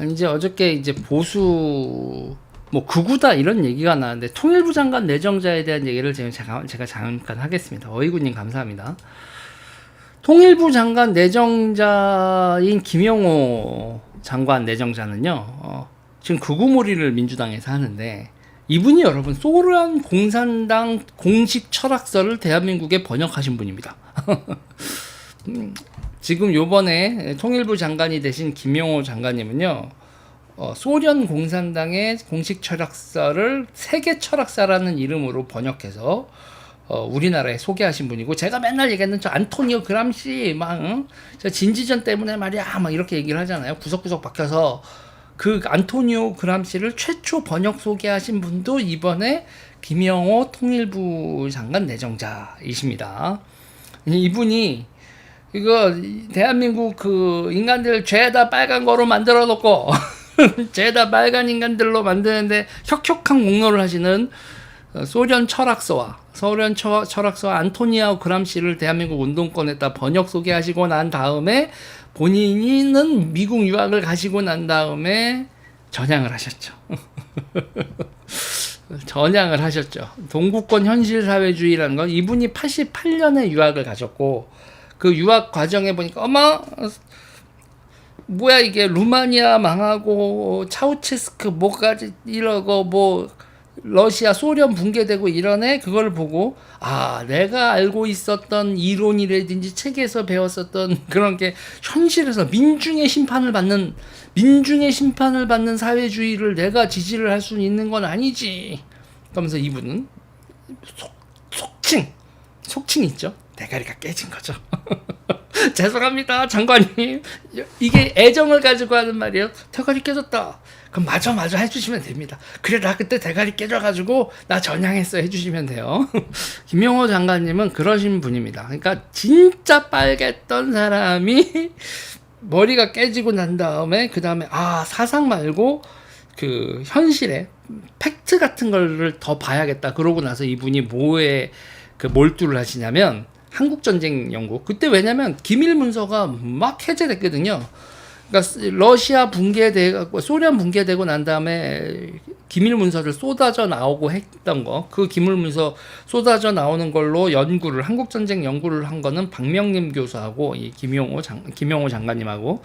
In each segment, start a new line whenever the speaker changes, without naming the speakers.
이제 어저께 이제 보수 뭐 극우다 이런 얘기가 나왔는데 통일부 장관 내정자에 대한 얘기를 제가 잠깐 하겠습니다. 어이구님 감사합니다. 통일부 장관 내정자인 김영호 장관 내정자는요, 지금 극우몰이를 민주당에서 하는데 이분이 여러분 소련 공산당 공식 철학서를 대한민국에 번역하신 분입니다. 지금 요번에 통일부 장관이 되신 김영호 장관님은요, 소련 공산당의 공식 철학서를 세계 철학사라는 이름으로 번역해서 우리나라에 소개하신 분이고, 제가 맨날 얘기했는 저 안토니오 그람시 저 진지전 때문에 말이야 막 이렇게 얘기를 하잖아요. 구석구석 박혀서 그 안토니오 그람시를 최초 번역 소개하신 분도 이번에 김영호 통일부 장관 내정자이십니다. 이분이 이거 대한민국 그 인간들 죄다 빨간 거로 만들어 놓고 죄다 빨간 인간들로 만드는데 혁혁한 공로를 하시는 소련 철학서와 안토니오 그람시를 대한민국 운동권에다 번역 소개하시고 난 다음에 본인은 미국 유학을 가시고 난 다음에 전향을 하셨죠. 전향을 하셨죠. 동구권 현실사회주의라는 건 이분이 88년에 유학을 가셨고, 그 유학 과정에 보니까 어머 뭐야 이게 루마니아 망하고 차우체스크 뭐까지 이러고 뭐 러시아 소련 붕괴되고 이러네. 그걸 보고 내가 알고 있었던 이론이라든지 책에서 배웠었던 그런 게 현실에서 민중의 심판을 받는 사회주의를 내가 지지를 할 수 있는 건 아니지. 그러면서 이분은 속칭 있죠. 대가리가 깨진 거죠. 죄송합니다 장관님, 이게 애정을 가지고 하는 말이에요. 대가리 깨졌다. 그럼 맞아 해주시면 됩니다. 그래 나 그때 대가리 깨져가지고 나 전향했어 해주시면 돼요. 김영호 장관님은 그러신 분입니다. 그러니까 진짜 빨갰던 사람이 머리가 깨지고 난 다음에 그 다음에 사상 말고 그 현실에 팩트 같은 거를 더 봐야겠다. 그러고 나서 이분이 뭐에 그 몰두를 하시냐면 한국전쟁 연구. 그때 왜냐면 기밀 문서가 막 해제됐거든요. 그러니까 러시아 붕괴되고 소련 붕괴되고 난 다음에 기밀 문서를 쏟아져 나오고 했던 거, 그 기밀 문서 쏟아져 나오는 걸로 한국전쟁 연구를 한 거는 박명림 교수하고 이 김용호 장관님하고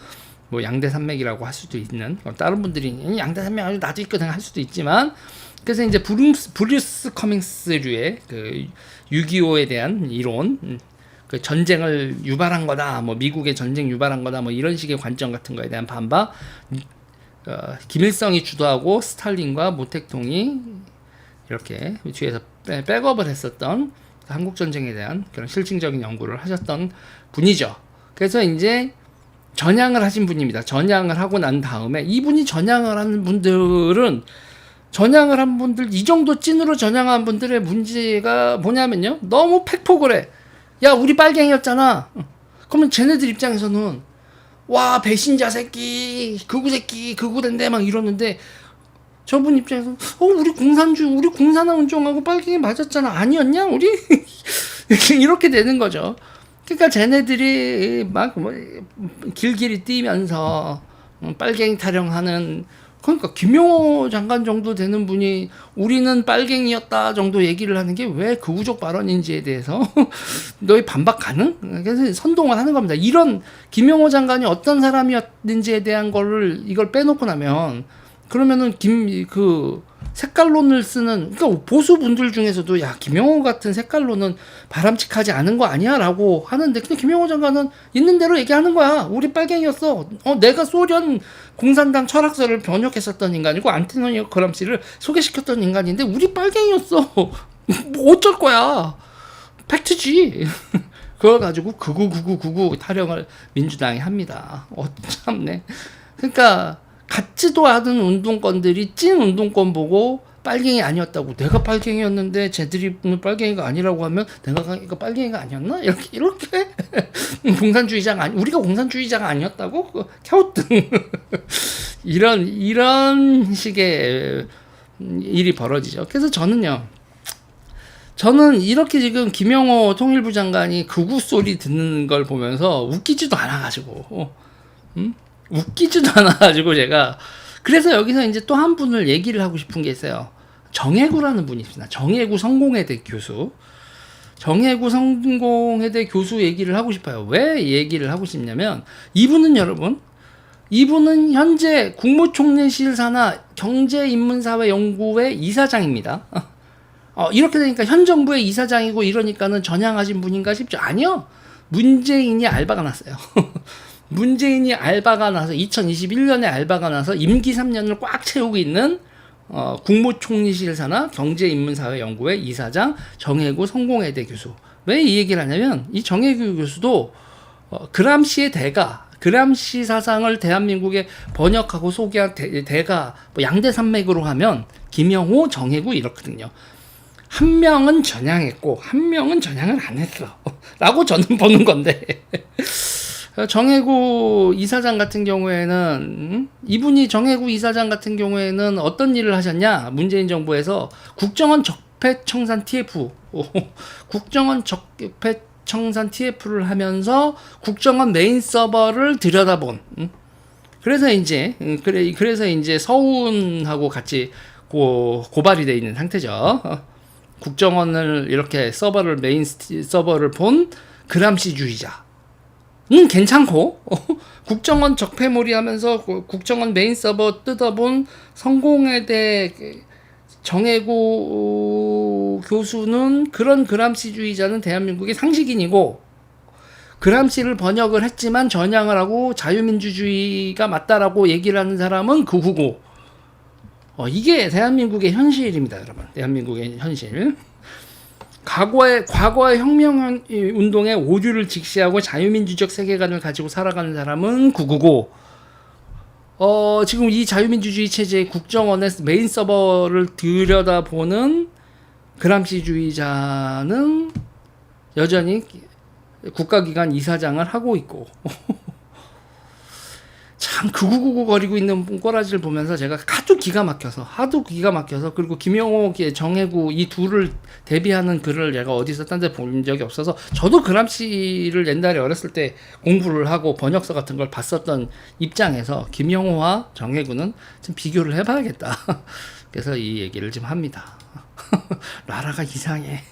뭐 양대 산맥이라고 할 수도 있는, 다른 분들이 양대 산맥 나도 있거든 할 수도 있지만, 그래서 이제 브루스 커밍스류의 그 6.25에 대한 이론, 그 전쟁을 유발한 거다, 뭐 미국의 전쟁 유발한 거다, 뭐 이런 식의 관점 같은 거에 대한 반박, 김일성이 주도하고 스탈린과 모택동이 이렇게 뒤에서 백업을 했었던 한국 전쟁에 대한 그런 실증적인 연구를 하셨던 분이죠. 그래서 이제 전향을 하신 분입니다. 전향을 하고 난 다음에 이분이 전향을 하는 분들은 이 정도 찐으로 전향한 분들의 문제가 뭐냐면요, 너무 팩폭을 해. 야 우리 빨갱이였잖아. 그러면 쟤네들 입장에서는 와 배신자 새끼, 극우 새끼, 극우된데 막 이러는데, 저분 입장에서는 우리 공산화 운동하고 빨갱이 맞았잖아. 아니었냐 우리? 이렇게 되는 거죠. 그러니까 쟤네들이 막 뭐 길길이 뛰면서 빨갱이 타령하는, 그러니까 김용호 장관 정도 되는 분이 우리는 빨갱이였다 정도 얘기를 하는 게 왜 극우적 발언인지에 대해서 너희 반박 가능? 그래서 선동을 하는 겁니다. 이런 김용호 장관이 어떤 사람이었는지에 대한 거를 이걸 빼놓고 나면, 그러면은 색깔론을 쓰는, 그러니까 보수 분들 중에서도 야 김용호 같은 색깔론은 바람직하지 않은 거 아니야라고 하는데, 그냥 김용호 장관은 있는 대로 얘기하는 거야. 우리 빨갱이였어. 내가 소련 공산당 철학서를 번역했었던 인간이고 안토니오 그람시를 소개시켰던 인간인데 우리 빨갱이였어. 뭐 어쩔 거야. 팩트지. 그걸 가지고 극우 타령을 민주당이 합니다. 참네. 그러니까 같지도 않은 운동권들이 찐 운동권 보고 빨갱이 아니었다고, 내가 빨갱이였는데 쟤들이 빨갱이가 아니라고 하면 내가 빨갱이가 아니었나? 이렇게 우리가 공산주의자가 아니었다고? 갸우뚱. 이런 식의 일이 벌어지죠. 그래서 저는 이렇게 지금 김영호 통일부 장관이 극우 소리 듣는 걸 보면서 웃기지도 않아가지고, 웃기지도 않아가지고 제가 그래서 여기서 이제 또 한 분을 얘기를 하고 싶은 게 있어요. 정혜구라는 분이 있습니다. 정혜구 성공회대 교수. 정혜구 성공회대 교수 얘기를 하고 싶어요. 왜 얘기를 하고 싶냐면 이분은 여러분 이분은 현재 국무총리실 산하 경제인문사회연구회 이사장입니다. 이렇게 되니까 현 정부의 이사장이고 이러니까는 전향하신 분인가 싶죠? 아니요. 문재인이 알바가 났어요. 문재인이 알바가 나서 2021년에 알바가 나서 임기 3년을 꽉 채우고 있는 국무총리실 산하 경제인문사회연구회 이사장 정혜구 성공회대 교수. 왜 이 얘기를 하냐면 이 정혜구 교수도 그람시의 대가 그람시 사상을 대한민국에 번역하고 소개한 대가 뭐 양대 산맥으로 하면 김영호, 정혜구 이렇거든요. 한 명은 전향했고 한 명은 전향을 안 했어 라고 저는 보는 건데 정혜구 이사장 같은 경우에는 이분이 정혜구 이사장 같은 경우에는 어떤 일을 하셨냐. 문재인 정부에서 국정원 적폐청산 TF 국정원 적폐청산 TF를 하면서 국정원 메인 서버를 들여다본 그래서 이제 서훈하고 같이 고발이 돼 있는 상태죠. 국정원을 이렇게 메인 서버를 본 그람시주의자. 괜찮고 국정원 적폐몰이 하면서 국정원 메인 서버 뜯어본 성공회대 정혜구 교수는 그런 그람시주의자는 대한민국의 상식인이고 그람시를 번역을 했지만 전향을 하고 자유민주주의가 맞다라고 얘기를 하는 사람은 극우고 이게 대한민국의 현실입니다, 여러분. 대한민국의 현실. 과거의 혁명 운동의 오류를 직시하고 자유민주적 세계관을 가지고 살아가는 사람은 극우고 지금 이 자유민주주의 체제의 국정원의 메인 서버를 들여다보는 그람시주의자는 여전히 국가기관 이사장을 하고 있고 참 극우극우거리고 있는 꼬라지를 보면서 제가 하도 기가 막혀서 그리고 김영호, 정혜구 이 둘을 대비하는 글을 제가 어디서 딴 데 본 적이 없어서 저도 그람시를 옛날에 어렸을 때 공부를 하고 번역서 같은 걸 봤었던 입장에서 김영호와 정혜구는 좀 비교를 해봐야겠다. 그래서 이 얘기를 좀 합니다. 나라가 이상해.